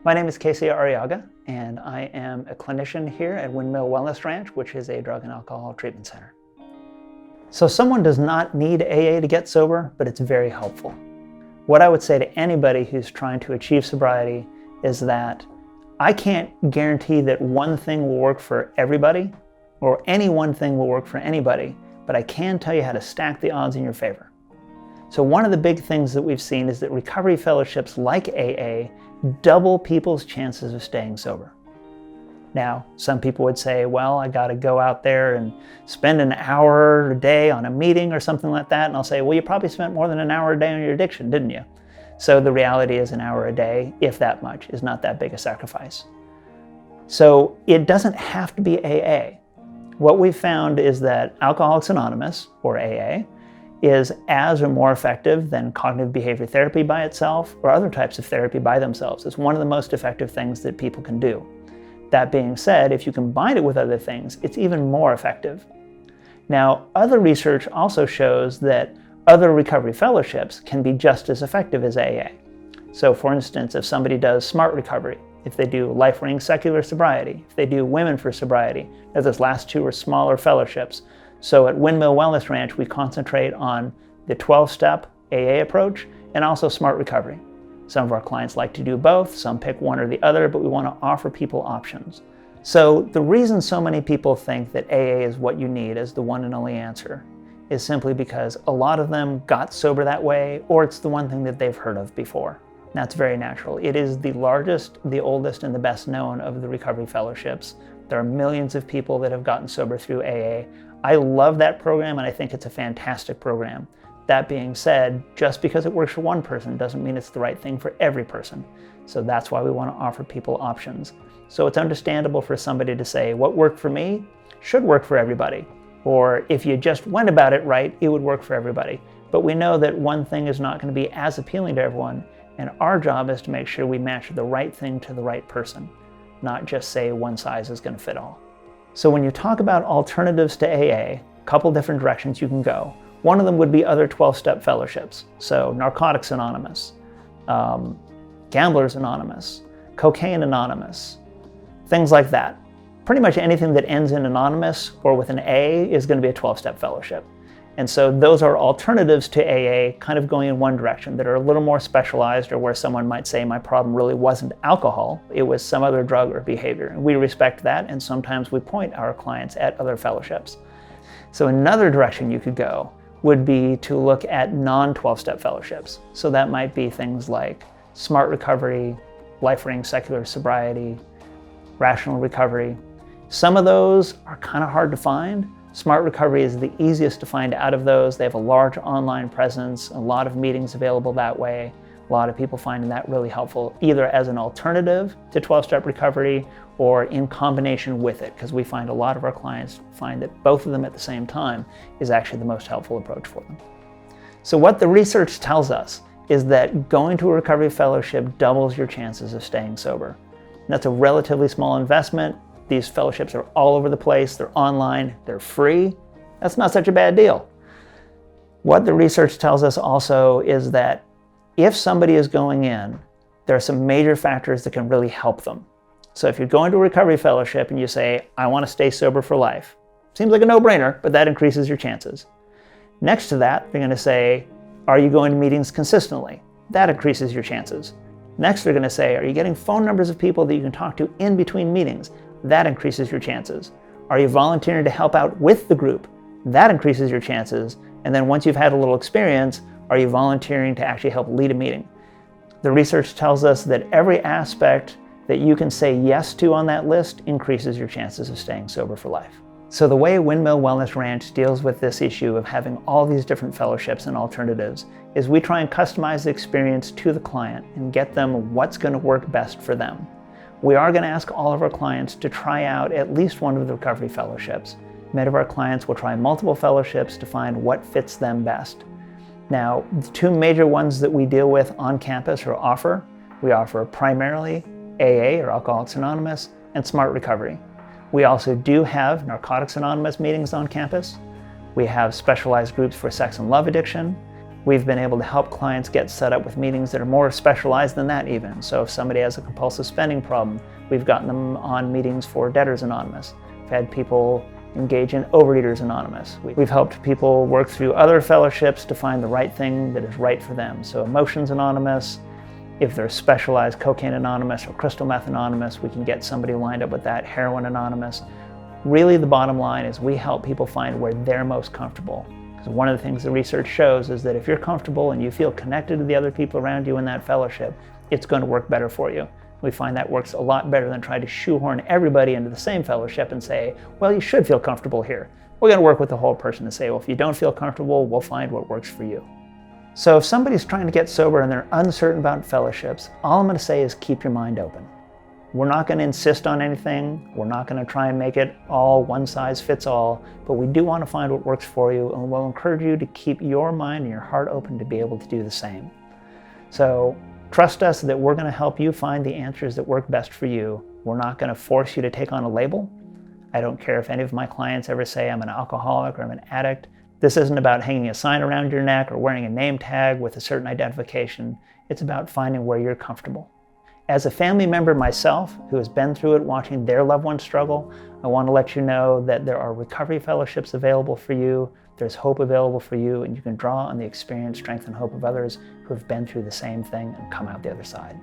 My name is Casey Arrillaga, and I am a clinician here at Windmill Wellness Ranch, which is a drug and alcohol treatment center. So someone does not need AA to get sober, but it's very helpful. What I would say to anybody who's trying to achieve sobriety is that I can't guarantee that one thing will work for everybody, or any one thing will work for anybody, but I can tell you how to stack the odds in your favor. So one of the big things that we've seen is that recovery fellowships like AA double people's chances of staying sober. Now, some people would say, well, I got to go out there and spend an hour a day on a meeting or something like that. And I'll say, well, you probably spent more than an hour a day on your addiction, didn't you? So the reality is an hour a day, if that much, is not that big a sacrifice. So it doesn't have to be AA. What we've found is that Alcoholics Anonymous, or AA, is as or more effective than cognitive behavior therapy by itself or other types of therapy by themselves. It's one of the most effective things that people can do. That being said, if you combine it with other things, it's even more effective. Now, other research also shows that other recovery fellowships can be just as effective as AA. So for instance, if somebody does SMART recovery, if they do life-ring secular sobriety, if they do Women for Sobriety, now those last two are smaller fellowships. So at Windmill Wellness Ranch, we concentrate on the 12-step AA approach and also SMART recovery. Some of our clients like to do both, some pick one or the other, but we want to offer people options. So the reason so many people think that AA is what you need as the one and only answer is simply because a lot of them got sober that way, or it's the one thing that they've heard of before. That's very natural. It is the largest, the oldest, and the best known of the recovery fellowships. There are millions of people that have gotten sober through AA. I love that program, and I think it's a fantastic program. That being said, just because it works for one person doesn't mean it's the right thing for every person. So that's why we want to offer people options. So it's understandable for somebody to say, what worked for me should work for everybody. Or if you just went about it right, it would work for everybody. But we know that one thing is not going to be as appealing to everyone, and our job is to make sure we match the right thing to the right person, not just say one size is going to fit all. So when you talk about alternatives to AA, a couple different directions you can go. One of them would be other 12-step fellowships. So Narcotics Anonymous, Gamblers Anonymous, Cocaine Anonymous, things like that. Pretty much anything that ends in anonymous or with an A is going to be a 12-step fellowship. And so those are alternatives to AA, kind of going in one direction, that are a little more specialized, or where someone might say, my problem really wasn't alcohol, it was some other drug or behavior. And we respect that, and sometimes we point our clients at other fellowships. So another direction you could go would be to look at non-12-step fellowships. So that might be things like SMART recovery, life-ring secular sobriety, rational recovery. Some of those are kind of hard to find. SMART recovery is the easiest to find out of those. They have a large online presence, a lot of meetings available that way. A lot of people finding that really helpful, either as an alternative to 12-step recovery or in combination with it, because we find a lot of our clients find that both of them at the same time is actually the most helpful approach for them. So what the research tells us is that going to a recovery fellowship doubles your chances of staying sober. And that's a relatively small investment. These fellowships are all over the place, they're online, they're free. That's not such a bad deal. What the research tells us also is that if somebody is going in, there are some major factors that can really help them. So if you're going to a recovery fellowship and you say, I want to stay sober for life, seems like a no-brainer, but that increases your chances. Next to that, they're going to say, are you going to meetings consistently? That increases your chances. Next, they're going to say, are you getting phone numbers of people that you can talk to in between meetings? That increases your chances. Are you volunteering to help out with the group? That increases your chances. And then once you've had a little experience, are you volunteering to actually help lead a meeting? The research tells us that every aspect that you can say yes to on that list increases your chances of staying sober for life. So the way Windmill Wellness Ranch deals with this issue of having all these different fellowships and alternatives is we try and customize the experience to the client and get them what's going to work best for them. We are going to ask all of our clients to try out at least one of the recovery fellowships. Many of our clients will try multiple fellowships to find what fits them best. Now, the two major ones that we deal with on campus or offer, we offer primarily AA or Alcoholics Anonymous and SMART recovery. We also do have Narcotics Anonymous meetings on campus. We have specialized groups for sex and love addiction. We've been able to help clients get set up with meetings that are more specialized than that even. So if somebody has a compulsive spending problem, we've gotten them on meetings for Debtors Anonymous. We've had people engage in Overeaters Anonymous. We've helped people work through other fellowships to find the right thing that is right for them. So Emotions Anonymous, if they're specialized Cocaine Anonymous or Crystal Meth Anonymous, we can get somebody lined up with that. Heroin Anonymous. Really, the bottom line is we help people find where they're most comfortable. Because one of the things the research shows is that if you're comfortable and you feel connected to the other people around you in that fellowship, it's going to work better for you. We find that works a lot better than trying to shoehorn everybody into the same fellowship and say, well, you should feel comfortable here. We're going to work with the whole person to say, well, if you don't feel comfortable, we'll find what works for you. So if somebody's trying to get sober and they're uncertain about fellowships, all I'm going to say is keep your mind open. We're not going to insist on anything. We're not going to try and make it all one size fits all, but we do want to find what works for you, and we'll encourage you to keep your mind and your heart open to be able to do the same. So trust us that we're going to help you find the answers that work best for you. We're not going to force you to take on a label. I don't care if any of my clients ever say I'm an alcoholic or I'm an addict. This isn't about hanging a sign around your neck or wearing a name tag with a certain identification. It's about finding where you're comfortable. As a family member myself who has been through it watching their loved ones struggle, I want to let you know that there are recovery fellowships available for you, there's hope available for you, and you can draw on the experience, strength, and hope of others who have been through the same thing and come out the other side.